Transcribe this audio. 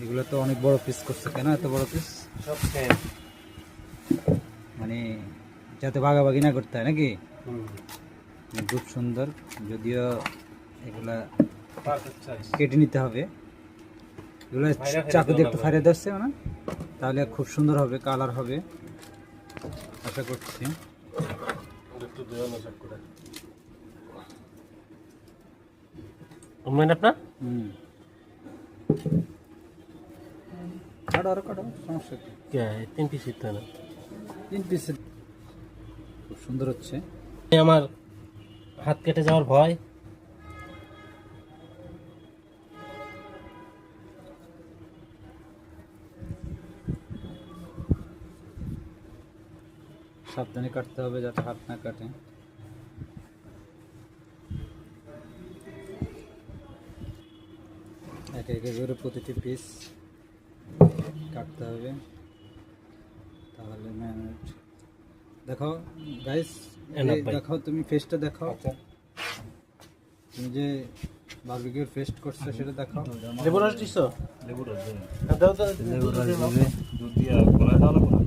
এগুলো তো অনেক বড় পিস করছে, কেন এত বড় পিস? সব সেম, মানে যাতে ভাগাভাগি না করতে হয় নাকি? হুম, খুব সুন্দর, যদিও এগুলা পারফেক্ট সাইজ। কেটে নিতে হবে। এগুলো ফাইরা ফাইরা চাকু দিয়ে দেওয়া একটু লাগবে। ফাইরে ধরছে না, তাহলে খুব সুন্দর হবে, কালার হবে আশা করছি। একটু দেওয়া না সব করে। উন্নয়ন আপনার? হুম, কাটো আরো কাটো, সমস্যা কি? কে 3 পিস দিতে না? 3 পিস খুব সুন্দর হচ্ছে। আমার হাত কেটে যাওয়ার ভয়। সাবধানে কাটতে হবে যাতে হাত না কাটে। একে একে করে প্রতিটি পিস কাটতে হবে, তাহলে ম্যানেজ। দেখো গাইস, Enough ভাই। দেখাও তুমি ফেসটা দেখাও, আচ্ছা, তুমি যে বারবিকিউর ফেস্ট করছো সেটা দেখাও। লেবু রস দিছো? লেবুর রস দেবেন। দাও দাও লেবুর রস দিবে। দুধ দিয়া গলায় দেওয়া লাগবে না?